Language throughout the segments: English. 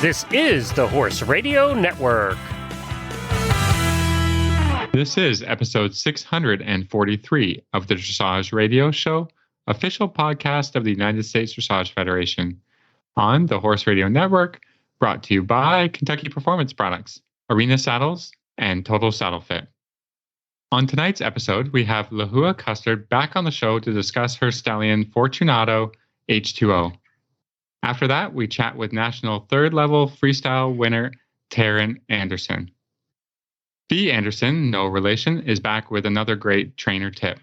This is the Horse Radio Network. This is episode 643 of the Dressage Radio Show, official podcast of the United States Dressage Federation, on the Horse Radio Network, brought to you by Kentucky Performance Products, Arena Saddles, and Total Saddle Fit. On tonight's episode, we have Lehua Custer back on the show to discuss her stallion Fortunato H2O. After that, we chat with national third-level freestyle winner Taryn Anderson. Fie Andersen, no relation, is back with another great trainer tip.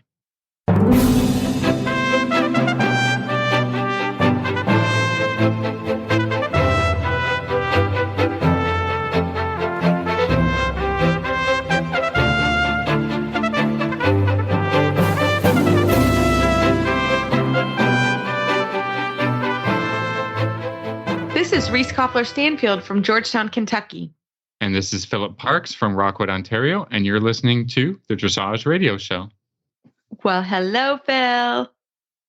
This is Reese Koffler-Stanfield from Georgetown, Kentucky. And this is Philip Parks from Rockwood, Ontario, and you're listening to the Dressage Radio Show. Well, hello, Phil.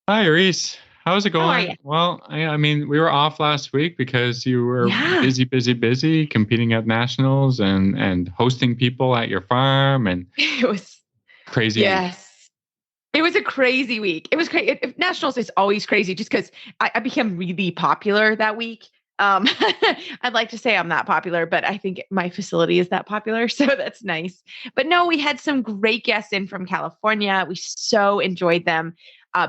Hi, Reese. How's it going? How are you? Well, I mean, we were off last week because you were busy, competing at nationals and hosting people at your farm, and it was crazy. Yes. It was a crazy week. It was crazy. Nationals is always crazy just because I became really popular that week. I'd like to say I'm not popular, but I think my facility is that popular. So that's nice. But no, we had some great guests in from California. We so enjoyed them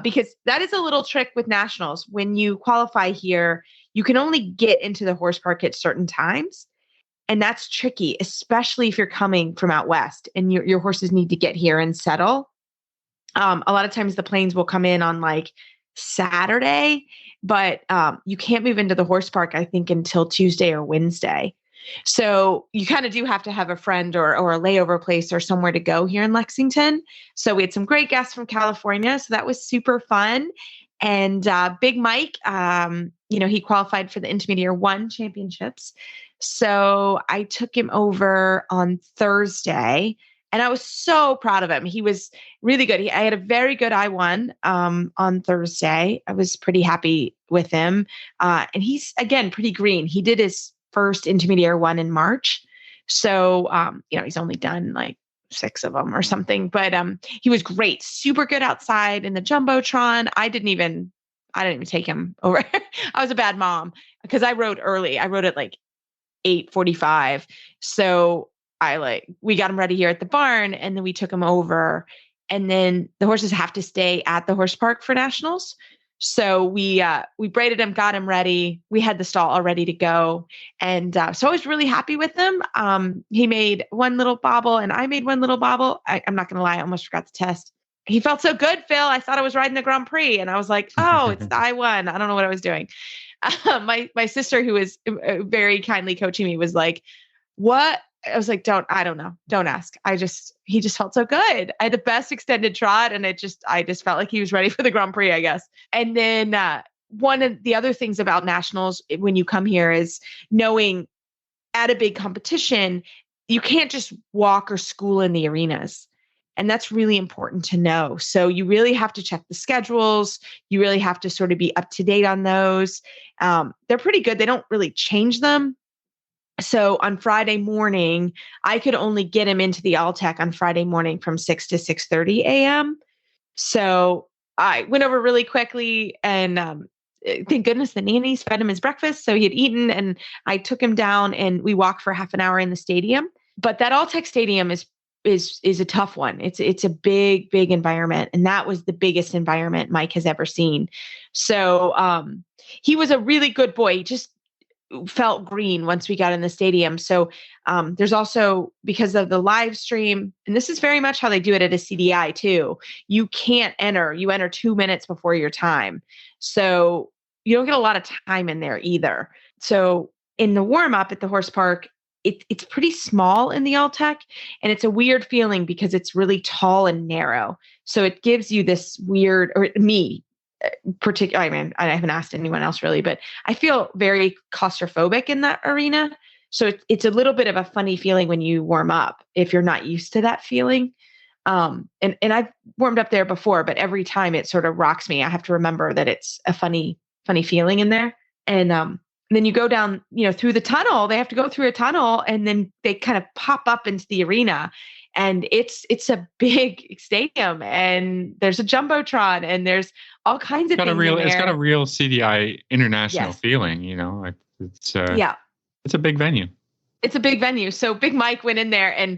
because that is a little trick with nationals. When you qualify here, you can only get into the horse park at certain times. And that's tricky, especially if you're coming from out west and your horses need to get here and settle. A lot of times the planes will come in on like Saturday, but you can't move into the horse park, I think, until Tuesday or Wednesday. So you kind of do have to have a friend or a layover place or somewhere to go here in Lexington. So we had some great guests from California. So that was super fun. And Big Mike, he qualified for the Intermediate 1 championships. So I took him over on Thursday. And I was so proud of him. He was really good. I had a very good I-1 on Thursday. I was pretty happy with him. And he's, again, pretty green. He did his first Intermediate 1 in March. So, he's only done like 6 of them or something. But he was great. Super good outside in the Jumbotron. I didn't even take him over. I was a bad mom because I rode early. I rode at like 8:45. So we got him ready here at the barn, and then we took him over, and then the horses have to stay at the horse park for nationals. So we braided him, got him ready. We had the stall all ready to go. And so I was really happy with him. He made one little bobble and I made one little bobble. I'm not going to lie. I almost forgot to test. He felt so good, Phil. I thought I was riding the Grand Prix, and I was like, oh, it's the I-1. I don't know what I was doing. My sister, who was very kindly coaching me, was like, what? I was like, I don't know. Don't ask. He just felt so good. I had the best extended trot, and I just felt like he was ready for the Grand Prix, I guess. And then one of the other things about nationals when you come here is knowing at a big competition, you can't just walk or school in the arenas. And that's really important to know. So you really have to check the schedules. You really have to sort of be up to date on those. They're pretty good. They don't really change them. So on Friday morning, I could only get him into the Alltech on Friday morning from 6 to 6:30 a.m. So I went over really quickly, and thank goodness the nannies fed him his breakfast. So he had eaten, and I took him down and we walked for half an hour in the stadium. But that Alltech stadium is a tough one. It's a big environment. And that was the biggest environment Mike has ever seen. So he was a really good boy. He just felt green once we got in the stadium. So there's also, because of the live stream, and this is very much how they do it at a CDI too, you can't enter. You enter 2 minutes before your time. So you don't get a lot of time in there either. So in the warm up at the horse park, it's pretty small in the Alltech, and it's a weird feeling because it's really tall and narrow. So it gives you this weird, or me, particular. I mean, I haven't asked anyone else really, but I feel very claustrophobic in that arena. So it's a little bit of a funny feeling when you warm up if you're not used to that feeling. And I've warmed up there before, but every time it sort of rocks me. I have to remember that it's a funny feeling in there. And then you go down, through the tunnel. They have to go through a tunnel, and then they kind of pop up into the arena. And it's a big stadium, and there's a jumbotron, and there's all kinds of things in there. It's got a real CDI international Yes. feeling, it's a big venue. It's a big venue. So Big Mike went in there, and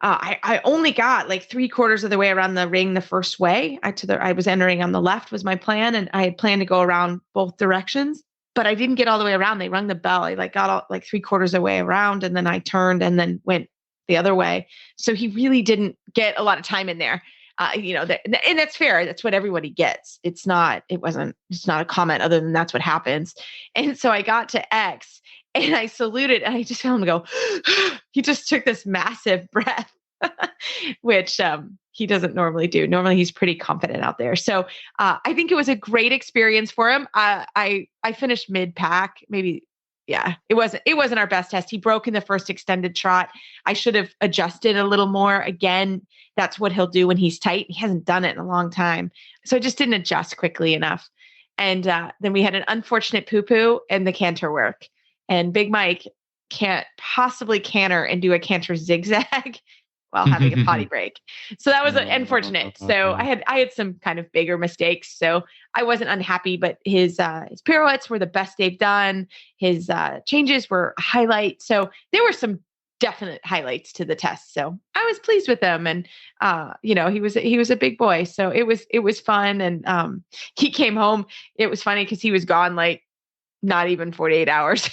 I only got like 3/4 of the way around the ring the first way. I was entering on the left was my plan, and I had planned to go around both directions, but I didn't get all the way around. They rung the bell. I got all, like 3/4 of the way around, and then I turned and then went the other way. So he really didn't get a lot of time in there. And that's fair. That's what everybody gets. It's not a comment other than that's what happens. And so I got to X, and I saluted, and I just felt him go, he just took this massive breath, which he doesn't normally do. Normally he's pretty confident out there. So I think it was a great experience for him. I finished mid-pack, maybe. Yeah, it wasn't our best test. He broke in the first extended trot. I should have adjusted a little more. Again, that's what he'll do when he's tight. He hasn't done it in a long time. So I just didn't adjust quickly enough. And then we had an unfortunate poo-poo in the canter work. And Big Mike can't possibly canter and do a canter zigzag while having a potty break. So that was unfortunate. So I had some kind of bigger mistakes. So I wasn't unhappy, but his pirouettes were the best they've done. His changes were a highlight. So there were some definite highlights to the test. So I was pleased with them. And he was a big boy. So it was fun. And he came home. It was funny because he was gone like not even 48 hours.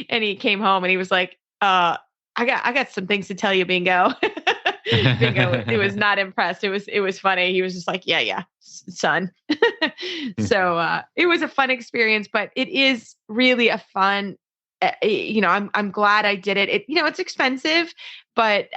And he came home and he was like, I got some things to tell you, Bingo. Bingo, it was not impressed. It was funny. He was just like, yeah, son. So it was a fun experience, but it is really a fun, I'm glad I did it. It's expensive, but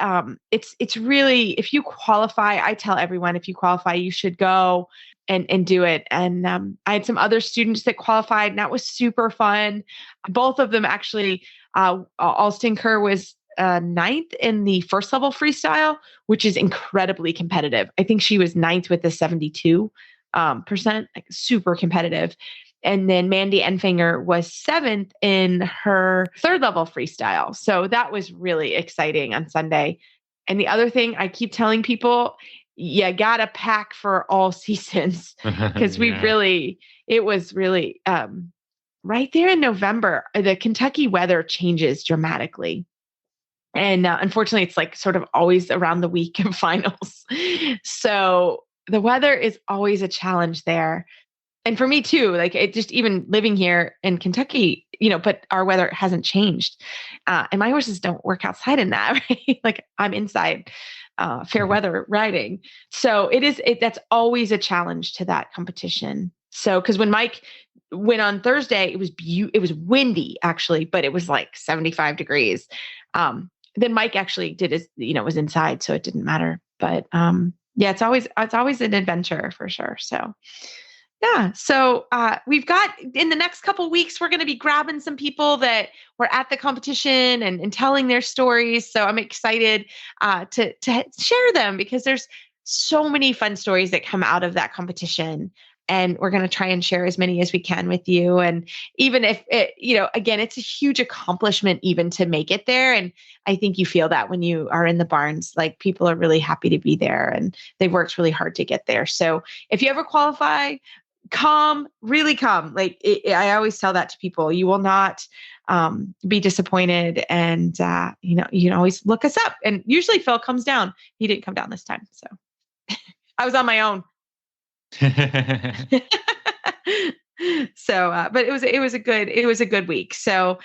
it's really, if you qualify, I tell everyone, if you qualify, you should go and do it. And I had some other students that qualified, and that was super fun. Both of them actually, Alston Kerr was 9th in the first level freestyle, which is incredibly competitive. I think she was 9th with the 72%, like super competitive. And then Mandy Enfinger was 7th in her third level freestyle. So that was really exciting on Sunday. And the other thing I keep telling people, you got to pack for all seasons, because it was really right there in November, the Kentucky weather changes dramatically. And unfortunately, it's like sort of always around the week of finals. So the weather is always a challenge there. And for me too, like it just even living here in Kentucky, but our weather hasn't changed. And my horses don't work outside in that, right? Like I'm inside fair weather riding. So that's always a challenge to that competition. So, cause when Mike went on Thursday, it was windy actually, but it was like 75 degrees. Then Mike actually did his, was inside, so it didn't matter. But it's always an adventure for sure. So yeah. So we've got in the next couple of weeks, we're going to be grabbing some people that were at the competition and telling their stories. So I'm excited to share them, because there's so many fun stories that come out of that competition. And we're going to try and share as many as we can with you. And even if it, again, it's a huge accomplishment even to make it there. And I think you feel that when you are in the barns, like people are really happy to be there and they've worked really hard to get there. So if you ever qualify, really come. Like I always tell that to people, you will not be disappointed. And, you can always look us up. And usually Phil comes down. He didn't come down this time. So I was on my own. So, but it was a good week. So,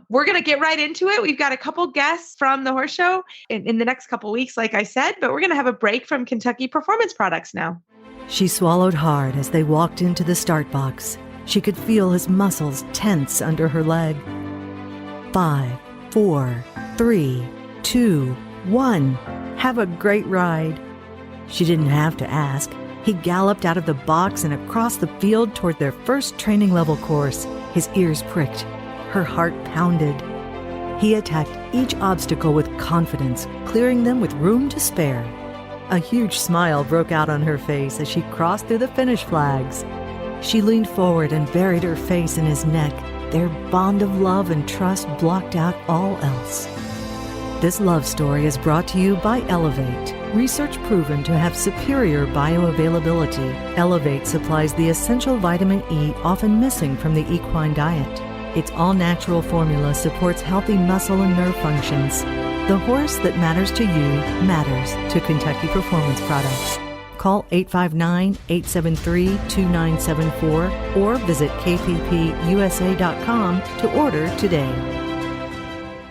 we're going to get right into it. We've got a couple guests from the horse show in the next couple weeks, like I said, but we're going to have a break from Kentucky Performance Products now. She swallowed hard as they walked into the start box. She could feel his muscles tense under her leg. 5, 4, 3, 2, 1. Have a great ride. She didn't have to ask. He galloped out of the box and across the field toward their first training level course. His ears pricked. Her heart pounded. He attacked each obstacle with confidence, clearing them with room to spare. A huge smile broke out on her face as she crossed through the finish flags. She leaned forward and buried her face in his neck, their bond of love and trust blocked out all else. This love story is brought to you by Elevate. Research proven to have superior bioavailability, Elevate supplies the essential vitamin E often missing from the equine diet. Its all-natural formula supports healthy muscle and nerve functions. The horse that matters to you matters to Kentucky Performance Products. Call 859-873-2974 or visit kppusa.com to order today.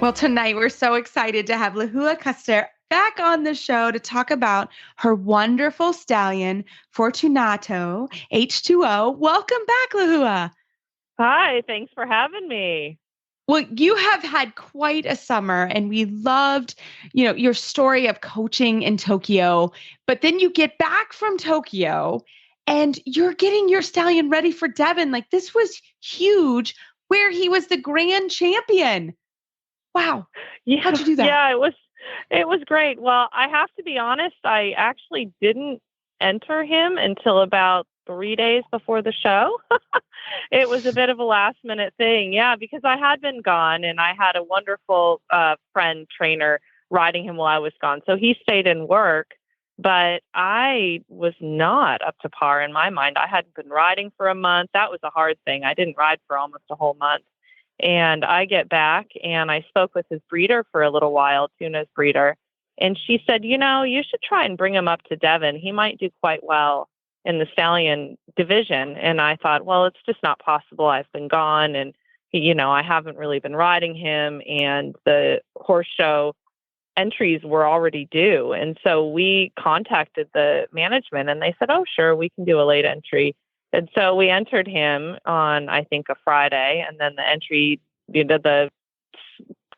Well, tonight we're so excited to have Lehua Custer back on the show to talk about her wonderful stallion, Fortunato H2O. Welcome back, Lehua. Hi, thanks for having me. Well, you have had quite a summer, and we loved, your story of coaching in Tokyo. But then you get back from Tokyo, and you're getting your stallion ready for Devon. Like, this was huge, where he was the grand champion. Wow. Yeah, how'd you do that? Yeah, it was great. Well, I have to be honest, I actually didn't enter him until about 3 days before the show. It was a bit of a last minute thing. Yeah, because I had been gone and I had a wonderful friend trainer riding him while I was gone. So he stayed in work, but I was not up to par in my mind. I hadn't been riding for a month. That was a hard thing. I didn't ride for almost a whole month. And I get back and I spoke with his breeder for a little while, Tuna's breeder. And she said, you should try and bring him up to Devon. He might do quite well in the stallion division. And I thought, well, it's just not possible. I've been gone and, I haven't really been riding him, and the horse show entries were already due. And so we contacted the management and they said, oh, sure, we can do a late entry. And so we entered him on, I think, a Friday, and then the entry, the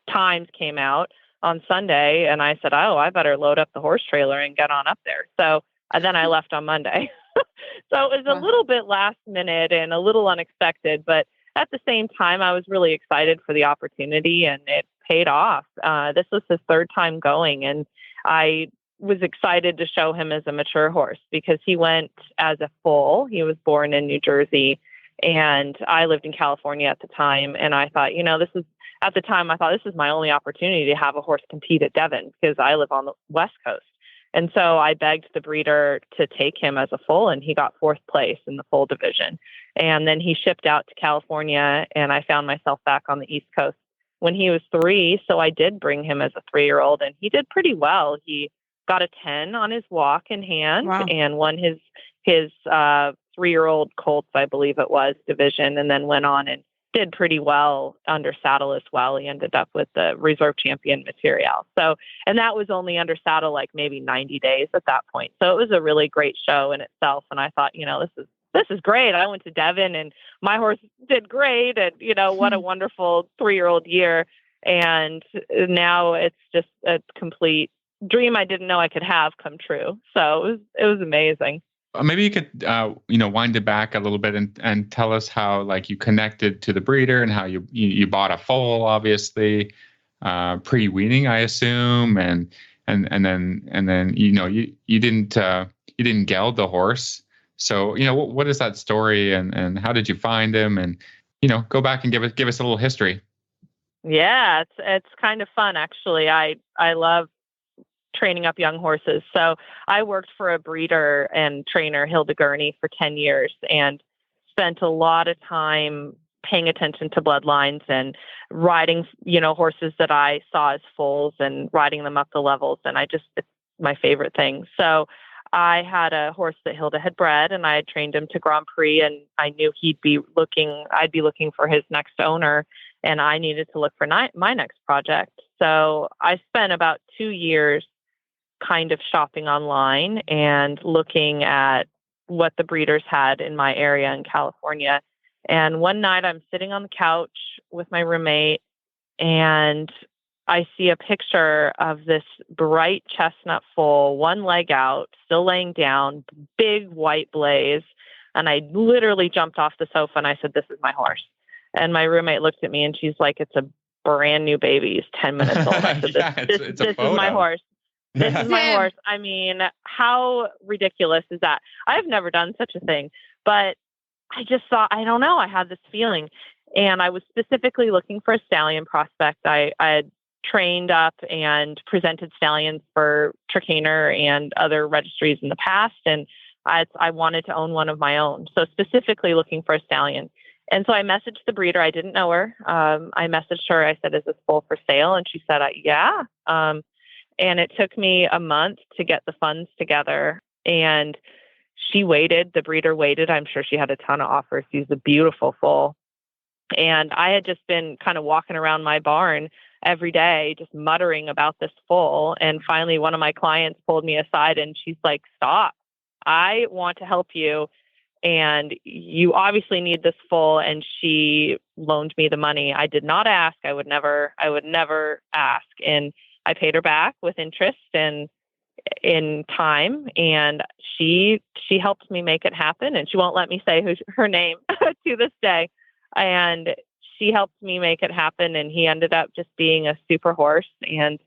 times came out on Sunday, and I said, oh, I better load up the horse trailer and get on up there. So then I left on Monday. So it was a little bit last minute and a little unexpected, but at the same time, I was really excited for the opportunity, and it paid off. This was his third time going, and I was excited to show him as a mature horse because he went as a foal. He was born in New Jersey, and I lived in California at the time. And I thought, this is my only opportunity to have a horse compete at Devon because I live on the West Coast. And so I begged the breeder to take him as a foal, and he got 4th place in the foal division. And then he shipped out to California, and I found myself back on the East Coast when he was 3. So I did bring him as a 3-year-old, and he did pretty well. He got a 10 on his walk in hand. Wow. And won his 3-year-old colts, I believe it was, division, and then went on and did pretty well under saddle as well. He ended up with the reserve champion material. So, and that was only under saddle like maybe 90 days at that point. So it was a really great show in itself. And I thought, this is great. I went to Devon and my horse did great. And, what a wonderful 3-year-old year. And now it's just a complete dream I didn't know I could have come true. So it was amazing. Maybe you could, wind it back a little bit and tell us how, like, you connected to the breeder and how you bought a foal, obviously, pre-weaning, I assume, and then you didn't geld the horse. So what is that story and how did you find him, and go back and give us a little history. Yeah, it's kind of fun actually. I love training up young horses. So I worked for a breeder and trainer, Hilda Gurney, for 10 years and spent a lot of time paying attention to bloodlines and riding, horses that I saw as foals and riding them up the levels. And it's my favorite thing. So I had a horse that Hilda had bred, and I had trained him to Grand Prix, and I knew I'd be looking for his next owner, and I needed to look for my next project. So I spent about 2 years kind of shopping online and looking at what the breeders had in my area in California. And one night I'm sitting on the couch with my roommate, and I see a picture of this bright chestnut foal, one leg out, still laying down, big white blaze. And I literally jumped off the sofa and I said, "This is my horse." And my roommate looked at me and she's like, "It's a brand new baby. He's 10 minutes old." I said, this is my horse. This is my horse. I mean, how ridiculous is that? I've never done such a thing, but I just thought, I don't know, I had this feeling. And I was specifically looking for a stallion prospect. I had trained up and presented stallions for Trakehner and other registries in the past. And I wanted to own one of my own. So specifically looking for a stallion. And so I messaged the breeder. I didn't know her. I messaged her. I said, "Is this foal for sale?" And she said, "Yeah." And it took me a month to get the funds together. And she waited. The breeder waited. I'm sure she had a ton of offers. She's a beautiful foal. And I had just been kind of walking around my barn every day, just muttering about this foal. And finally, one of my clients pulled me aside and she's like, "Stop. I want to help you. And you obviously need this foal." And she loaned me the money. I did not ask. I would never ask. And I paid her back with interest and in time. And she helped me make it happen. And she won't let me say her name to this day. And she helped me make it happen. And he ended up just being a super horse. And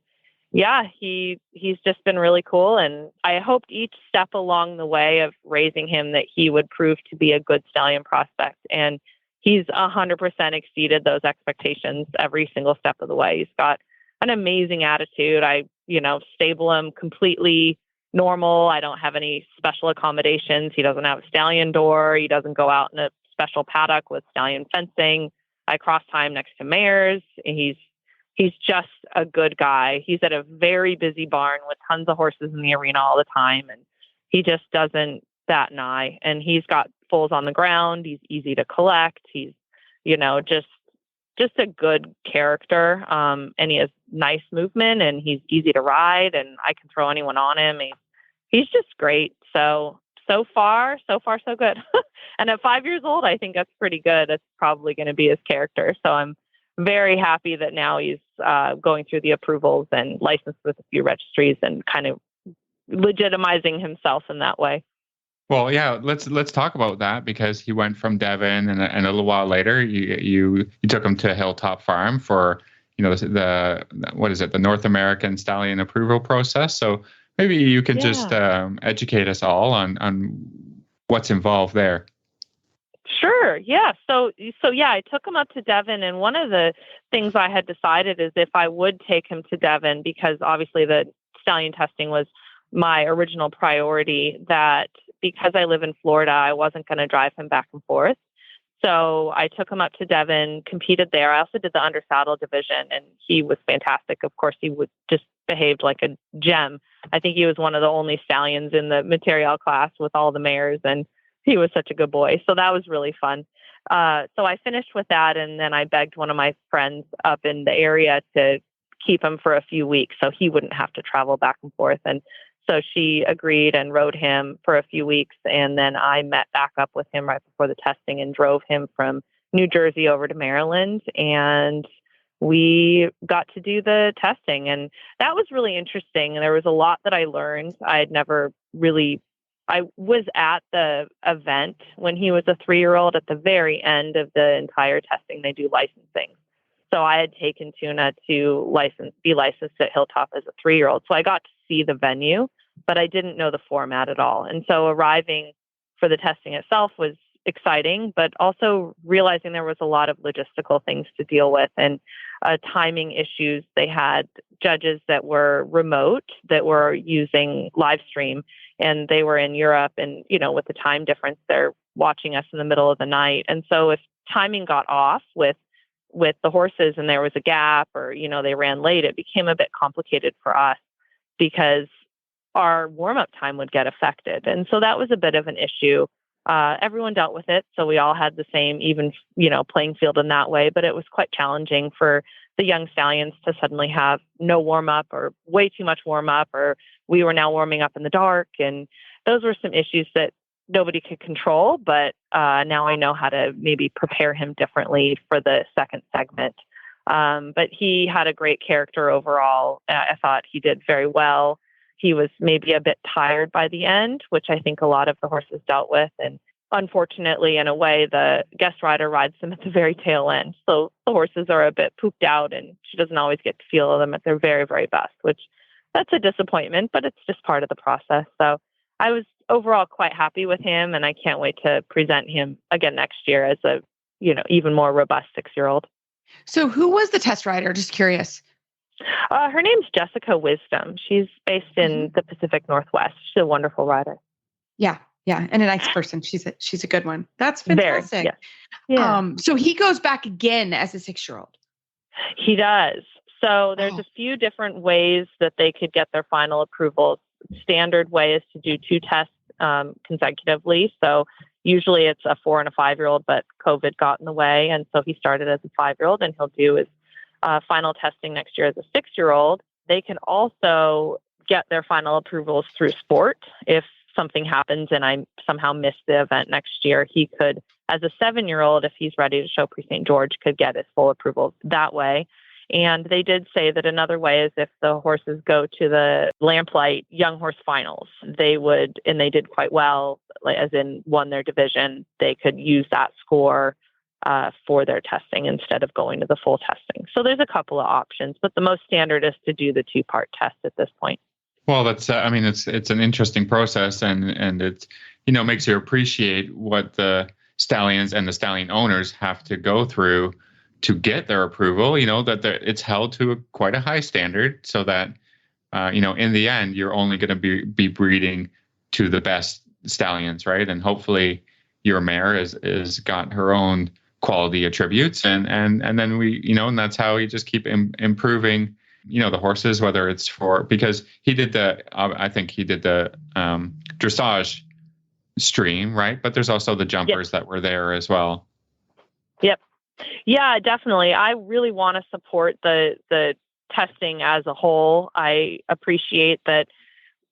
yeah, he's just been really cool. And I hoped each step along the way of raising him that he would prove to be a good stallion prospect. And he's 100% exceeded those expectations every single step of the way. He's got an amazing attitude. I stable him completely normal. I don't have any special accommodations. He doesn't have a stallion door. He doesn't go out in a special paddock with stallion fencing. I cross time next to mares. He's just a good guy. He's at a very busy barn with tons of horses in the arena all the time. And he just doesn't bat an eye. And he's got foals on the ground. He's easy to collect. He's, just a good character. And he has nice movement and he's easy to ride and I can throw anyone on him. He's just great. So far, so good. And at 5 years old, I think that's pretty good. That's probably going to be his character. So I'm very happy that now he's going through the approvals and licensed with a few registries and kind of legitimizing himself in that way. Well, yeah, let's talk about that because he went from Devon and a little while later you took him to Hilltop Farm for the what is it, the North American Stallion approval process. So maybe you can just educate us all on what's involved there. Sure. Yeah. So yeah, I took him up to Devon, and one of the things I had decided is if I would take him to Devon, because obviously the stallion testing was my original priority, that because I live in Florida, I wasn't going to drive him back and forth. So I took him up to Devon, competed there. I also did the undersaddle division, and he was fantastic. Of course, he would just behaved like a gem. I think he was one of the only stallions in the material class with all the mares, and he was such a good boy. So that was really fun. So I finished with that, and then I begged one of my friends up in the area to keep him for a few weeks so he wouldn't have to travel back and forth. And so she agreed and rode him for a few weeks. And then I met back up with him right before the testing and drove him from New Jersey over to Maryland. And we got to do the testing. And that was really interesting. There was a lot that I learned. I was at the event when he was a 3-year-old. At the very end of the entire testing, they do licensing. So I had taken Tuna to be licensed at Hilltop as a 3-year-old. So I got to see the venue, but I didn't know the format at all. And so arriving for the testing itself was exciting, but also realizing there was a lot of logistical things to deal with and timing issues. They had judges that were remote, that were using live stream, and they were in Europe. And, with the time difference, they're watching us in the middle of the night. And so if timing got off with the horses and there was a gap or, they ran late, it became a bit complicated for us because our warm-up time would get affected. And so that was a bit of an issue. Everyone dealt with it. So we all had the same, even, playing field in that way, but it was quite challenging for the young stallions to suddenly have no warm-up or way too much warm-up, or we were now warming up in the dark. And those were some issues that nobody could control, but now I know how to maybe prepare him differently for the second segment. But he had a great character overall. I thought he did very well. He was maybe a bit tired by the end, which I think a lot of the horses dealt with. And unfortunately, in a way, the guest rider rides them at the very tail end. So the horses are a bit pooped out and she doesn't always get to feel them at their very, very best, which that's a disappointment, but it's just part of the process. So I was overall quite happy with him, and I can't wait to present him again next year as a even more robust 6-year-old. So who was the test rider? Just curious. Her name's Jessica Wisdom. She's based in the Pacific Northwest. She's a wonderful rider. Yeah. Yeah. And a nice person. She's a good one. That's fantastic. Very, yeah. So he goes back again as a 6-year-old. He does. So there's a few different ways that they could get their final approval. Standard way is to do 2 tests consecutively. So usually it's a 4 and a 5-year-old, but COVID got in the way. And so he started as a 5-year-old, and he'll do his final testing next year as a 6-year-old. They can also get their final approvals through sport. If something happens and I somehow miss the event next year, he could, as a 7-year-old, if he's ready to show Pre-St. George, could get his full approval that way. And they did say that another way is if the horses go to the Lamplight Young Horse Finals, they would, and they did quite well, as in won their division, they could use that score for their testing instead of going to the full testing. So there's a couple of options, but the most standard is to do the 2-part test at this point. Well, that's, it's an interesting process, and it, makes you appreciate what the stallions and the stallion owners have to go through to get their approval, that it's held to quite a high standard, so that, in the end, you're only going to be breeding to the best stallions, right? And hopefully your mare is got her own quality attributes, and then we, and that's how you just keep improving, the horses, whether it's because he did I think he did the dressage stream, right? But there's also the jumpers that were there as well. Yep. Yeah, definitely. I really want to support the testing as a whole. I appreciate that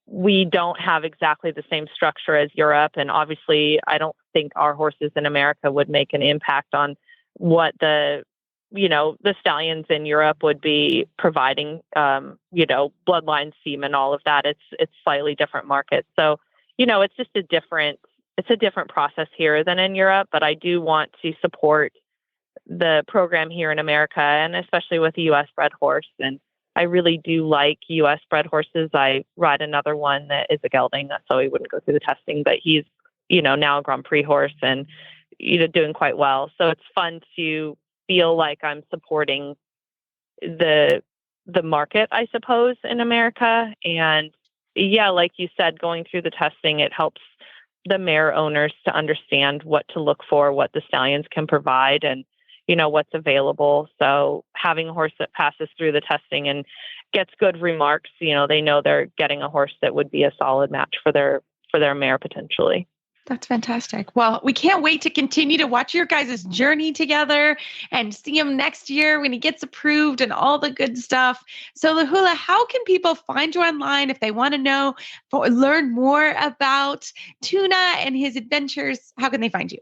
we don't have exactly the same structure as Europe. And obviously, I don't think our horses in America would make an impact on what the stallions in Europe would be providing, bloodline, semen, all of that. It's slightly different markets. So, it's just a different process here than in Europe, but I do want to support the program here in America, and especially with a U.S. bred horse. And I really do like U.S. bred horses. I ride another one that is a gelding, so he wouldn't go through the testing, but he's, now a Grand Prix horse and, doing quite well. So it's fun to feel like I'm supporting the market, I suppose, in America. And yeah, like you said, going through the testing, it helps the mare owners to understand what to look for, what the stallions can provide, and what's available. So having a horse that passes through the testing and gets good remarks, they know they're getting a horse that would be a solid match for their mare potentially. That's fantastic. Well, we can't wait to continue to watch your guys' journey together and see him next year when he gets approved and all the good stuff. So Lehua, how can people find you online if they want to learn more about Tuna and his adventures? How can they find you?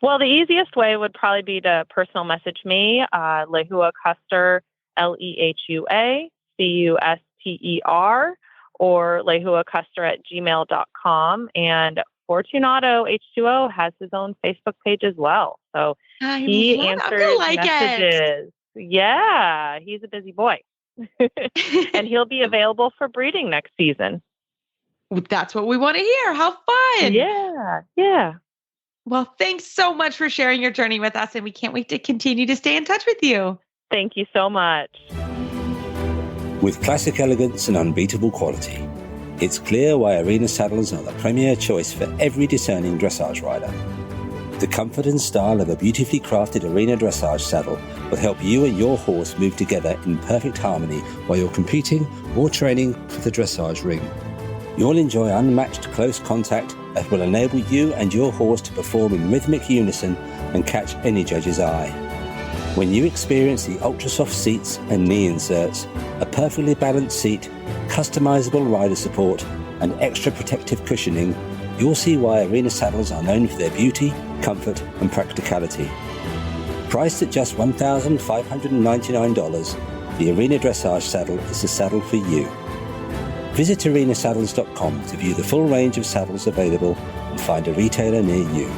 Well, the easiest way would probably be to personal message me, Lehua Custer, LEHUA CUSTER, or lehuacuster@gmail.com. And Fortunato H2O has his own Facebook page as well. So he answers messages. Yeah, he's a busy boy. And he'll be available for breeding next season. That's what we want to hear. How fun. Yeah. Well, thanks so much for sharing your journey with us, and we can't wait to continue to stay in touch with you. Thank you so much. With classic elegance and unbeatable quality, it's clear why Arena saddles are the premier choice for every discerning dressage rider. The comfort and style of a beautifully crafted Arena dressage saddle will help you and your horse move together in perfect harmony while you're competing or training for the dressage ring. You'll enjoy unmatched close contact that will enable you and your horse to perform in rhythmic unison and catch any judge's eye. When you experience the ultra-soft seats and knee inserts, a perfectly balanced seat, customizable rider support, and extra protective cushioning, you'll see why Arena saddles are known for their beauty, comfort, and practicality. Priced at just $1,599, the Arena Dressage saddle is the saddle for you. Visit arenasaddles.com to view the full range of saddles available and find a retailer near you.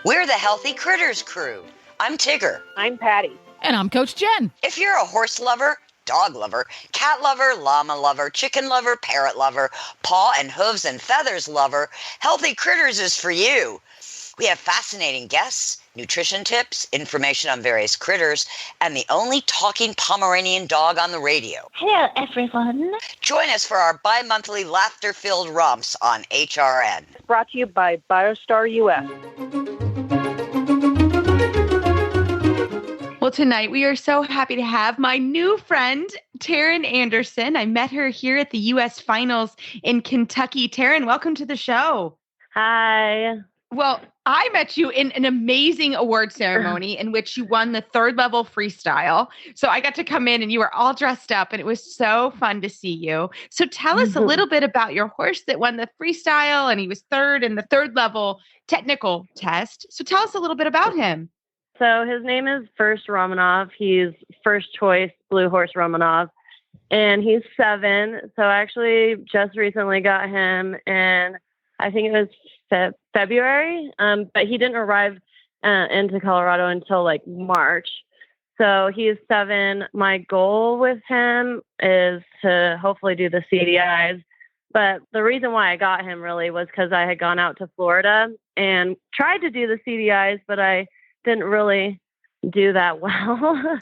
We're the Healthy Critters crew. I'm Tigger. I'm Patty. And I'm Coach Jen. If you're a horse lover, dog lover, cat lover, llama lover, chicken lover, parrot lover, paw and hooves and feathers lover, Healthy Critters is for you. We have fascinating guests, nutrition tips, information on various critters, and the only talking Pomeranian dog on the radio. Hello, everyone. Join us for our bi-monthly laughter-filled romps on HRN. Brought to you by BioStar US. Well, tonight we are so happy to have my new friend, Taryn Anderson. I met her here at the U.S. Finals in Kentucky. Taryn, welcome to the show. Hi. Well, I met you in an amazing award ceremony in which you won the third level freestyle. So I got to come in and you were all dressed up and it was so fun to see you. So tell us a little bit about your horse that won the freestyle and he was third in the third level technical test. So tell us a little bit about him. So his name is First Romanov. He's first choice Blue Horse Romanov. And he's 7. So I actually just recently got him in, I think it was February, but he didn't arrive into Colorado until like March. So he's 7. My goal with him is to hopefully do the CDIs. But the reason why I got him really was because I had gone out to Florida and tried to do the CDIs, but I didn't really do that well.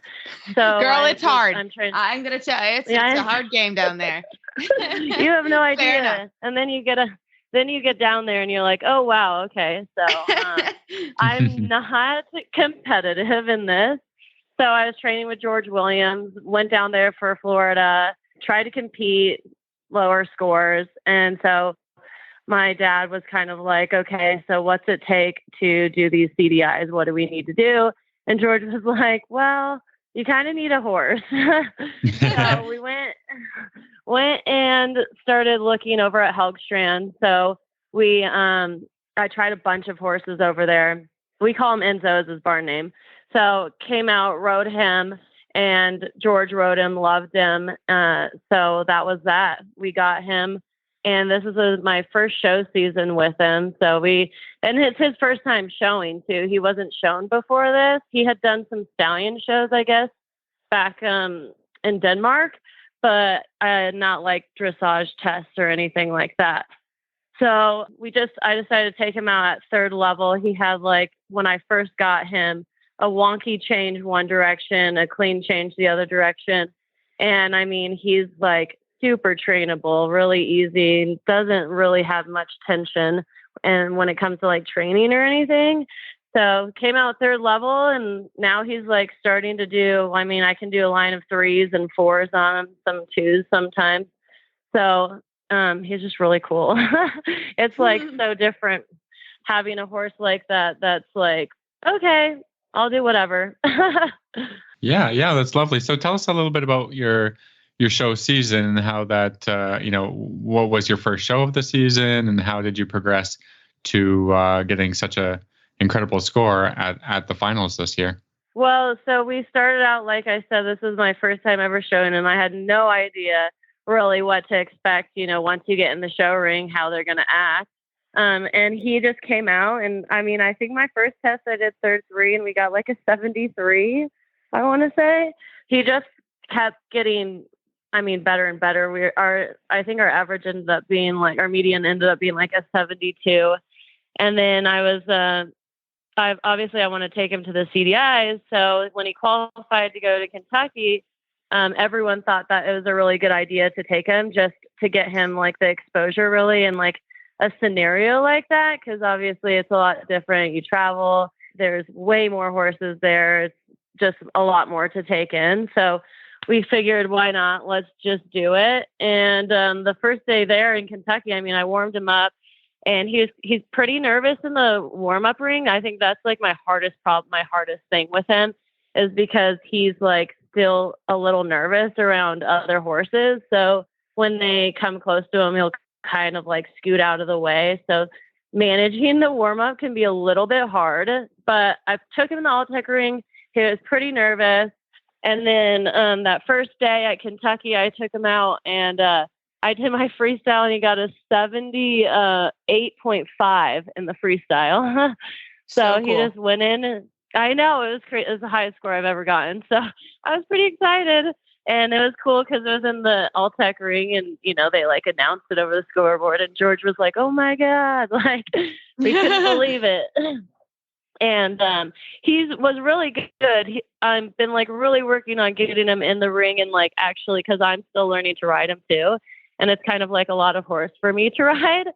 So girl, it's hard. I'm going to tell you, it's a hard game down there. You have no idea. And then you get down there and you're like, oh, wow. Okay. So I'm not competitive in this. So I was training with George Williams, went down there for Florida, tried to compete, lower scores. And so my dad was kind of like, okay, so what's it take to do these CDIs? What do we need to do? And George was like, well, you kind of need a horse. So we went and started looking over at Helgstrand. So I tried a bunch of horses over there. We call him Enzo is his barn name. So came out, rode him, and George rode him, loved him. So that was that. We got him. And this is my first show season with him. And it's his first time showing too. He wasn't shown before this. He had done some Stallion shows, I guess, back in Denmark, but not like dressage tests or anything like that. So I decided to take him out at third level. He had when I first got him, a wonky change one direction, a clean change the other direction. And I mean, he's super trainable, really easy, doesn't really have much tension. And when it comes to training or anything, so came out third level and now he's starting to do, I can do a line of 3s and 4s on him, some 2s sometimes. So he's just really cool. It's so different having a horse like that. That's okay, I'll do whatever. Yeah, that's lovely. So tell us a little bit about your show season and how that, what was your first show of the season and how did you progress to getting such a incredible score at the finals this year? Well, so we started out, like I said, this was my first time ever showing him. I had no idea really what to expect, once you get in the show ring, how they're going to act. And he just came out and I think my first test I did 3 and we got a 73, I want to say. He just kept getting better and better. I think our average ended up being our median ended up being a 72. And then I want to take him to the CDIs. So when he qualified to go to Kentucky, everyone thought that it was a really good idea to take him just to get him the exposure really and a scenario like that. Cause obviously it's a lot different. You travel, there's way more horses there. It's just a lot more to take in. So we figured, why not? Let's just do it. And the first day there in Kentucky, I warmed him up, and he's pretty nervous in the warm up ring. I think that's my hardest problem. My hardest thing with him is because he's still a little nervous around other horses. So when they come close to him, he'll kind of scoot out of the way. So managing the warm up can be a little bit hard. But I took him in the all-tech ring. He was pretty nervous. And then that first day at Kentucky, I took him out and I did my freestyle and he got a 78.5 in the freestyle. So cool. He just went in and I know it was great. It was the highest score I've ever gotten. So I was pretty excited. And it was cool because it was in the all-tech ring and, they like announced it over the scoreboard and George was like, oh my God, like we couldn't believe it. And he was really good. I've been like really working on getting him in the ring and like actually because I'm still learning to ride him too. And it's kind of like a lot of horse for me to ride.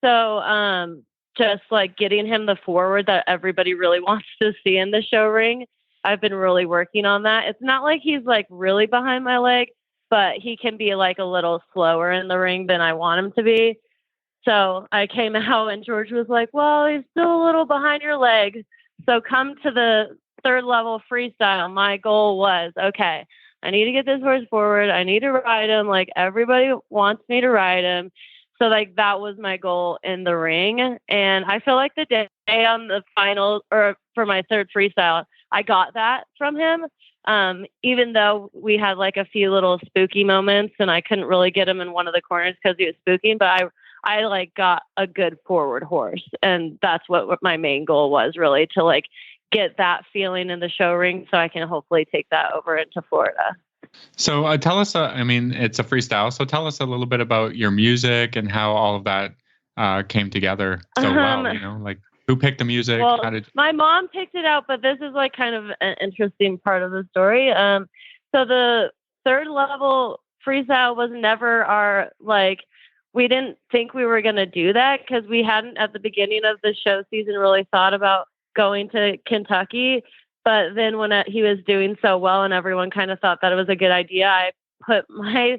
So just like getting him the forward that everybody really wants to see in the show ring. I've been really working on that. It's not like he's like really behind my leg, but he can be like a little slower in the ring than I want him to be. So I came out and George was like, well, he's still a little behind your leg. So come to the third level freestyle. My goal was, okay, I need to get this horse forward. I need to ride him. Like everybody wants me to ride him. So like that was my goal in the ring. And I feel like the day on the final or for my third freestyle, I got that from him. Even though we had like a few little spooky moments and I couldn't really get him in one of the corners because he was spooking, but I like got a good forward horse. And that's what my main goal was, really, to like get that feeling in the show ring so I can hopefully take that over into Florida. So tell us, it's a freestyle. So tell us a little bit about your music and how all of that came together so well, like who picked the music? Well, my mom picked it out, but this is like kind of an interesting part of the story. So the third level freestyle was never our, like, we didn't think we were going to do that because we hadn't at the beginning of the show season really thought about going to Kentucky. But then when he was doing so well and everyone kind of thought that it was a good idea, I put my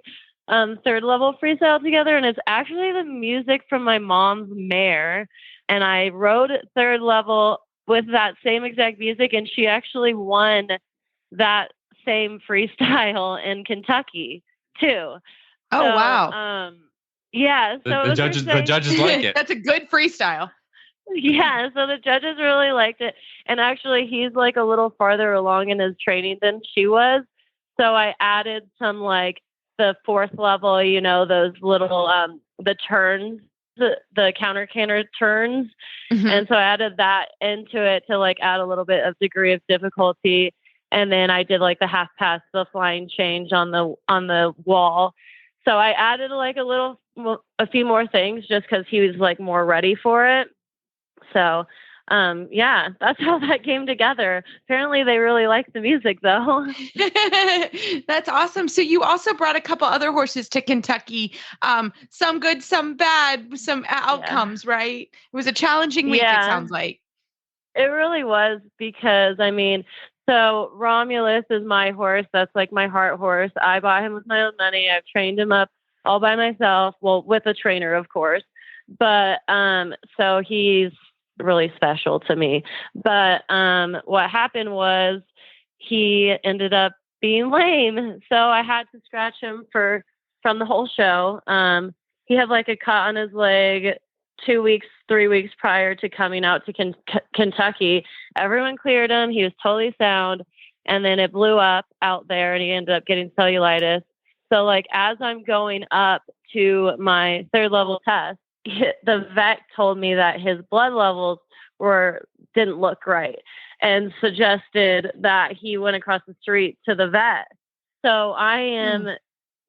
third level freestyle together. And it's actually the music from my mom's mare. And I rode third level with that same exact music. And she actually won that same freestyle in Kentucky too. Oh, wow. Yeah. So the judges like it. That's a good freestyle. Yeah. So the judges really liked it. And actually he's like a little farther along in his training than she was. So I added some like the fourth level, those little, the turns, the counter canter turns. Mm-hmm. And so I added that into it to like add a little bit of degree of difficulty. And then I did like the half pass, the flying change on the wall. So I added like a few more things just because he was like more ready for it. So yeah, that's how that came together. Apparently they really liked the music though. That's awesome. So you also brought a couple other horses to Kentucky. Some good, some bad, some outcomes, right? It was a challenging week, it sounds like. It really was because, so Romulus is my horse. That's like my heart horse. I bought him with my own money. I've trained him up all by myself. Well, with a trainer, of course. But so he's really special to me. But what happened was he ended up being lame. So I had to scratch him from the whole show. He had like a cut on his leg 2 weeks, 3 weeks prior to coming out to Kentucky. Everyone cleared him. He was totally sound. And then it blew up out there and he ended up getting cellulitis. So like as I'm going up to my third level test, the vet told me that his blood levels didn't look right and suggested that he went across the street to the vet. So I am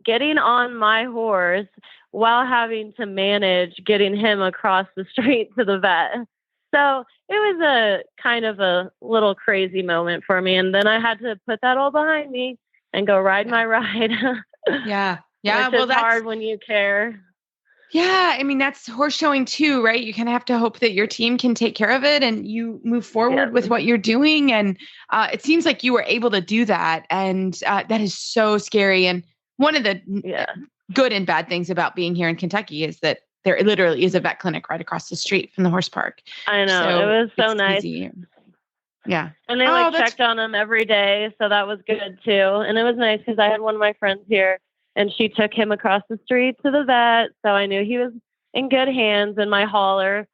getting on my horse while having to manage getting him across the street to the vet. So it was a kind of a little crazy moment for me. And then I had to put that all behind me and go ride my ride. Yeah. Which is hard when you care. Yeah. That's horse showing too, right? You kind of have to hope that your team can take care of it and you move forward with what you're doing. And it seems like you were able to do that. And that is so scary. And one of the good and bad things about being here in Kentucky is that there literally is a vet clinic right across the street from the horse park. I know. So it was so nice. Easy. Yeah. And they checked on him every day. So that was good too. And it was nice because I had one of my friends here and she took him across the street to the vet. So I knew he was in good hands. And my hauler,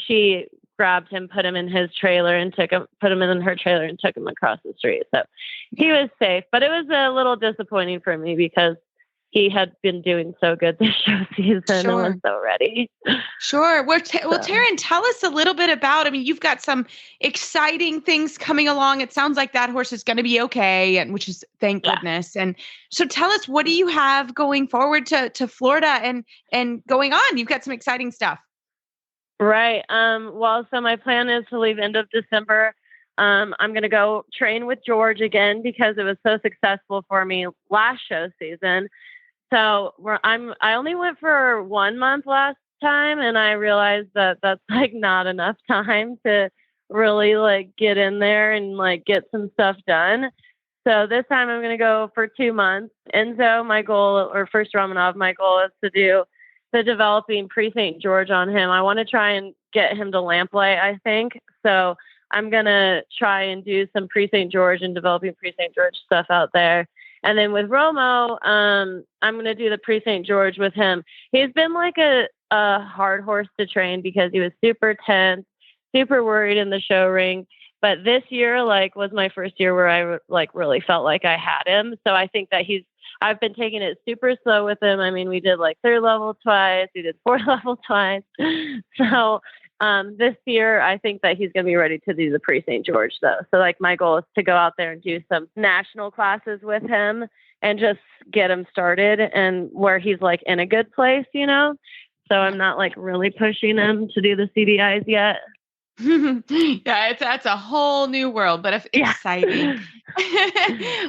she grabbed him, put him in his trailer and put him in her trailer and took him across the street. So he was safe, but it was a little disappointing for me because he had been doing so good this show season and was so ready. Sure. Well, Taryn, tell us a little bit about, I mean, you've got some exciting things coming along. It sounds like that horse is going to be okay, and which is thank goodness. And so tell us, what do you have going forward to Florida and going on? You've got some exciting stuff. Right. Well, so my plan is to leave end of December. I'm going to go train with George again because it was so successful for me last show season. So I only went for 1 month last time, and I realized that that's like not enough time to really like get in there and like get some stuff done. So this time I'm going to go for 2 months. And so my goal, or first Romanov, my goal is to do the developing pre-St. George on him. I want to try and get him to lamplight, I think. So I'm going to try and do some pre-St. George and developing pre-St. George stuff out there. And then with Romo, I'm going to do the pre-St. George with him. He's been like a hard horse to train because he was super tense, super worried in the show ring. But this year, like, was my first year where I like really felt like I had him. So I think that I've been taking it super slow with him. I mean, we did like 3rd level twice. We did 4th level twice. So this year, I think that he's going to be ready to do the pre-St. George, though. So, like, my goal is to go out there and do some national classes with him and just get him started and where he's, like, in a good place, you know? So I'm not, like, really pushing him to do the CDIs yet. Yeah, that's a whole new world, but exciting.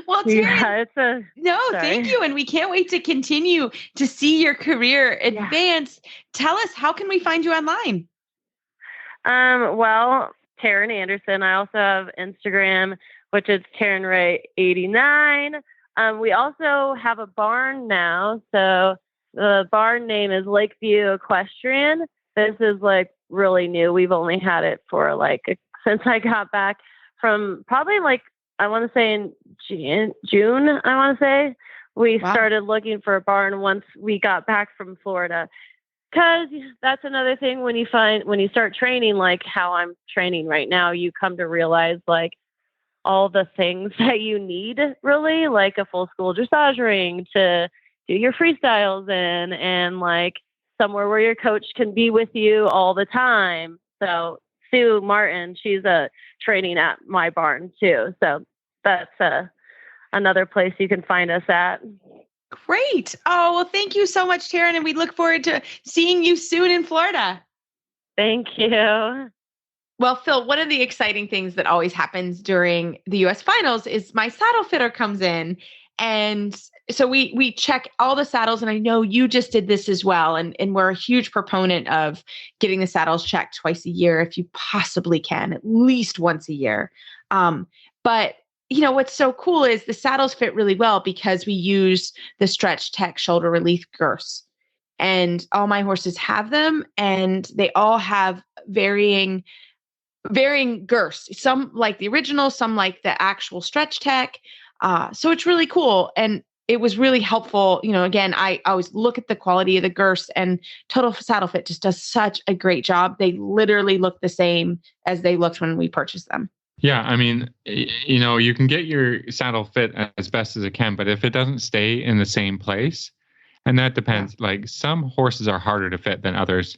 Well, Taryn, thank you. And we can't wait to continue to see your career advance. Tell us, how can we find you online? Well, Taryn Anderson. I also have Instagram, which is TarynRay89. We also have a barn now. So the barn name is Lakeview Equestrian. This is like really new. We've only had it for since I got back from probably I want to say in June, I want to say we started looking for a barn once we got back from Florida. Because that's another thing when you start training, like how I'm training right now, you come to realize like all the things that you need really, like a full school dressage ring to do your freestyles in, and like somewhere where your coach can be with you all the time. So Sue Martin, she's training at my barn too. So that's another place you can find us at. Great. Oh, well, thank you so much, Taryn. And we look forward to seeing you soon in Florida. Thank you. Well, Phil, one of the exciting things that always happens during the U.S. finals is my saddle fitter comes in. And so we check all the saddles. And I know you just did this as well. And we're a huge proponent of getting the saddles checked twice a year, if you possibly can, at least once a year. But you know, what's so cool is the saddles fit really well because we use the Stretch Tech shoulder relief girths, and all my horses have them, and they all have varying girths. Some like the original, some like the actual Stretch Tech. So it's really cool. And it was really helpful. You know, again, I always look at the quality of the girths, and Total Saddle Fit just does such a great job. They literally look the same as they looked when we purchased them. Yeah, I mean, you know, you can get your saddle fit as best as it can, but if it doesn't stay in the same place, and that depends, like some horses are harder to fit than others,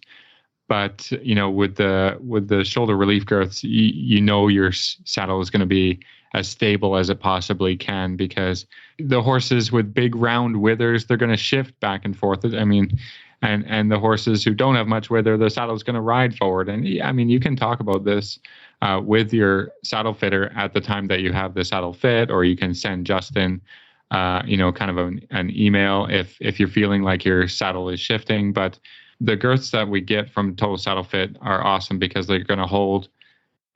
but you know, with the shoulder relief girths, you know your saddle is going to be as stable as it possibly can, because the horses with big round withers, they're going to shift back and forth. I mean, and the horses who don't have much wither, the saddle is going to ride forward. And I mean, you can talk about this with your saddle fitter at the time that you have the saddle fit, or you can send Justin, you know, kind of an email if you're feeling like your saddle is shifting. But the girths that we get from Total Saddle Fit are awesome because they're going to hold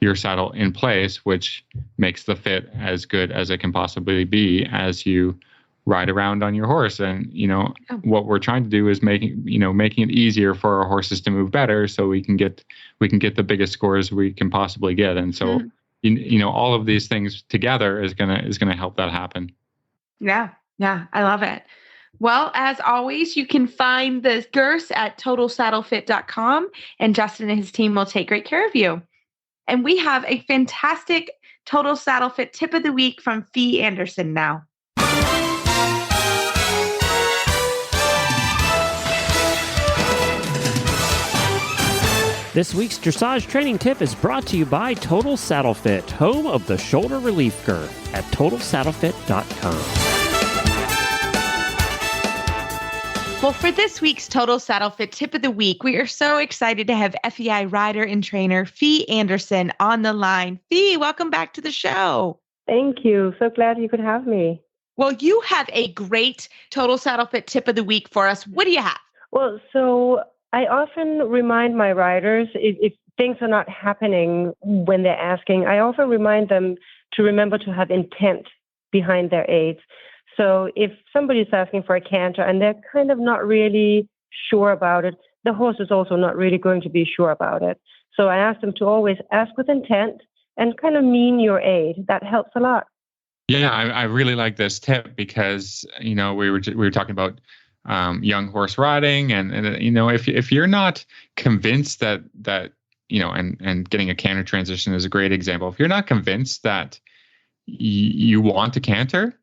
your saddle in place, which makes the fit as good as it can possibly be as you ride around on your horse. And, you know, what we're trying to do is making it easier for our horses to move better, so we can get the biggest scores we can possibly get. And so, you know, all of these things together is going to help that happen. Yeah. Yeah. I love it. Well, as always, you can find the girths at totalsaddlefit.com, and Justin and his team will take great care of you. And we have a fantastic Total Saddle Fit tip of the week from Fie Andersen now. This week's dressage training tip is brought to you by Total Saddle Fit, home of the shoulder relief girth at TotalSaddleFit.com. Well, for this week's Total Saddle Fit Tip of the Week, we are so excited to have FEI rider and trainer Fie Andersen on the line. Fie, welcome back to the show. Thank you. So glad you could have me. Well, you have a great Total Saddle Fit Tip of the Week for us. What do you have? Well, so I often remind my riders, if things are not happening when they're asking, I often remind them to remember to have intent behind their aids. So if somebody's asking for a canter and they're kind of not really sure about it, the horse is also not really going to be sure about it. So I ask them to always ask with intent and kind of mean your aid. That helps a lot. Yeah, I really like this tip because, we were talking about young horse riding, and if you're not convinced that and getting a canter transition is a great example. If you're not convinced that you want to canter,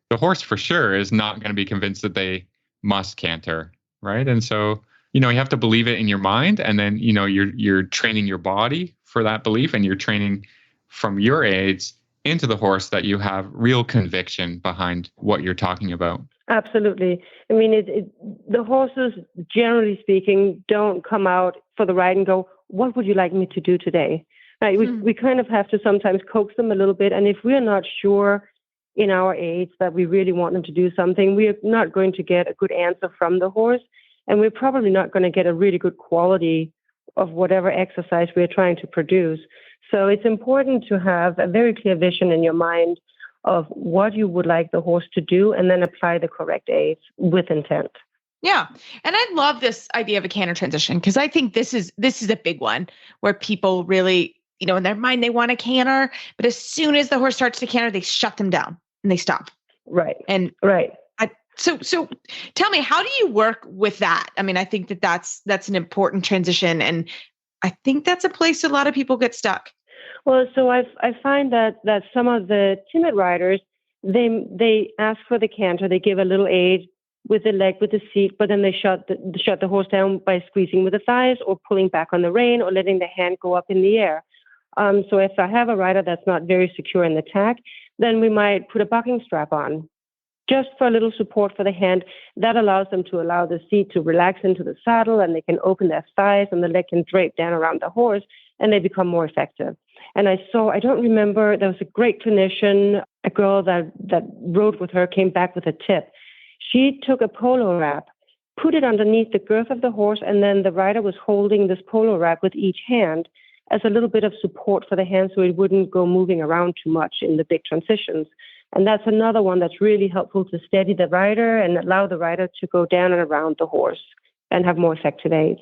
the horse for sure is not going to be convinced that they must canter, right? And so you have to believe it in your mind, and then you're training your body for that belief, and you're training from your aids into the horse that you have real conviction behind what you're talking about. Absolutely. I mean, the horses, generally speaking, don't come out for the ride and go, what would you like me to do today? Right? We kind of have to sometimes coax them a little bit. And if we're not sure in our aids that we really want them to do something, we're not going to get a good answer from the horse. And we're probably not going to get a really good quality of whatever exercise we're trying to produce. So it's important to have a very clear vision in your mind of what you would like the horse to do, and then apply the correct aids with intent. Yeah. And I love this idea of a canter transition, because I think this is a big one where people really, in their mind, they want a canter, but as soon as the horse starts to canter, they shut them down and they stop. Right. And right. So tell me, how do you work with that? I mean, I think that's an important transition, and I think that's a place a lot of people get stuck. Well, so I find that some of the timid riders, they ask for the canter, they give a little aid with the leg, with the seat, but then they shut the horse down by squeezing with the thighs or pulling back on the rein or letting the hand go up in the air. So if I have a rider that's not very secure in the tack, then we might put a bucking strap on, just for a little support for the hand. That allows them to allow the seat to relax into the saddle, and they can open their thighs and the leg can drape down around the horse, and they become more effective. And I don't remember, there was a great clinician, a girl that rode with her came back with a tip. She took a polo wrap, put it underneath the girth of the horse, and then the rider was holding this polo wrap with each hand as a little bit of support for the hand so it wouldn't go moving around too much in the big transitions. And that's another one that's really helpful to steady the rider and allow the rider to go down and around the horse and have more effective aids.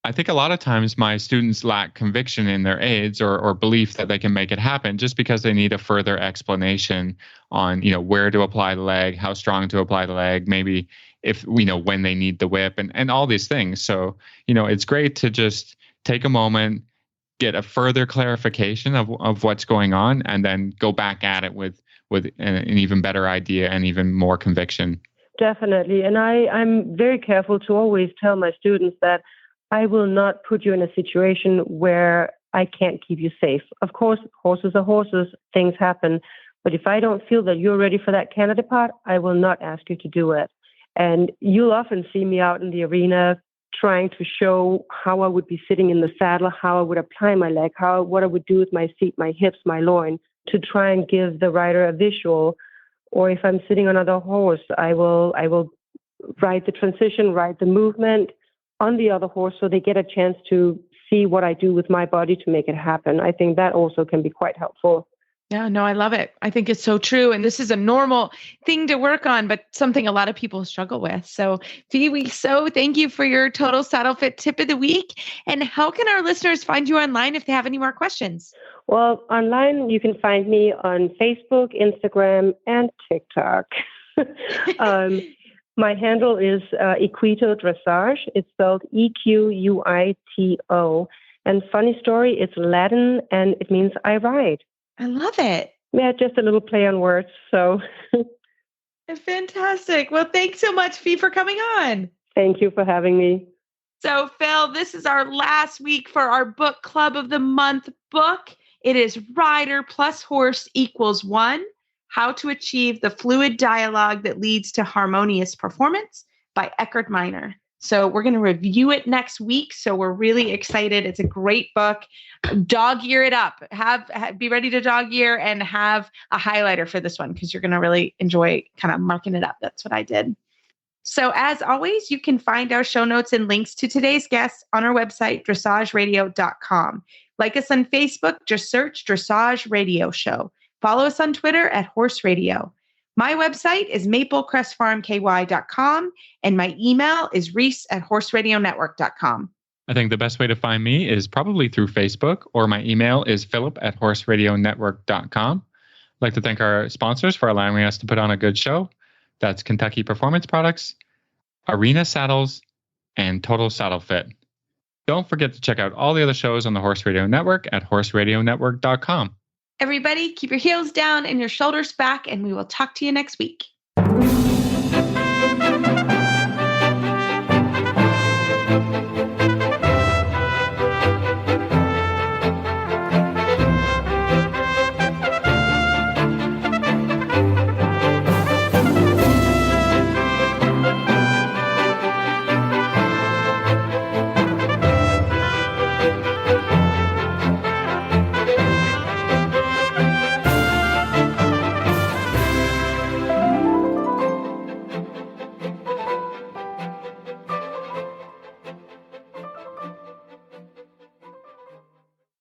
I think a lot of times my students lack conviction in their aids or belief that they can make it happen just because they need a further explanation on, where to apply the leg, how strong to apply the leg, maybe if, when they need the whip and all these things. So, it's great to just take a moment, get a further clarification of what's going on, and then go back at it with an even better idea and even more conviction. Definitely. And I'm very careful to always tell my students that I will not put you in a situation where I can't keep you safe. Of course, horses are horses, things happen. But if I don't feel that you're ready for that canter depart, I will not ask you to do it. And you'll often see me out in the arena trying to show how I would be sitting in the saddle, how I would apply my leg, what I would do with my seat, my hips, my loin, to try and give the rider a visual. Or if I'm sitting on another horse, I will ride the transition, ride the movement on the other horse so they get a chance to see what I do with my body to make it happen. I think that also can be quite helpful. Yeah, no, I love it. I think it's so true. And this is a normal thing to work on, but something a lot of people struggle with. So Fie, we so thank you for your Total Saddle Fit Tip of the Week. And how can our listeners find you online if they have any more questions? Well, online, you can find me on Facebook, Instagram, and TikTok. My handle is Equito Dressage. It's spelled EQUITO. And funny story, it's Latin and it means I ride. I love it. Yeah, just a little play on words. So fantastic. Well, thanks so much, Fie, for coming on. Thank you for having me. So, Phil, this is our last week for our book club of the month book. It is Rider plus Horse equals One: How to Achieve the Fluid Dialogue That Leads to Harmonious Performance by Eckhard Miner. So we're going to review it next week. So we're really excited. It's a great book. Dog ear it up. Be ready to dog ear and have a highlighter for this one because you're going to really enjoy kind of marking it up. That's what I did. So as always, you can find our show notes and links to today's guests on our website, dressageradio.com. Like us on Facebook, just search Dressage Radio Show. Follow us on Twitter at Horse Radio. My website is maplecrestfarmky.com, and my email is reese@horseradionetwork.com. I think the best way to find me is probably through Facebook, or my email is philip@horseradionetwork.com. I'd like to thank our sponsors for allowing us to put on a good show. That's Kentucky Performance Products, Arena Saddles, and Total Saddle Fit. Don't forget to check out all the other shows on the Horse Radio Network at horseradionetwork.com. Everybody, keep your heels down and your shoulders back, and we will talk to you next week.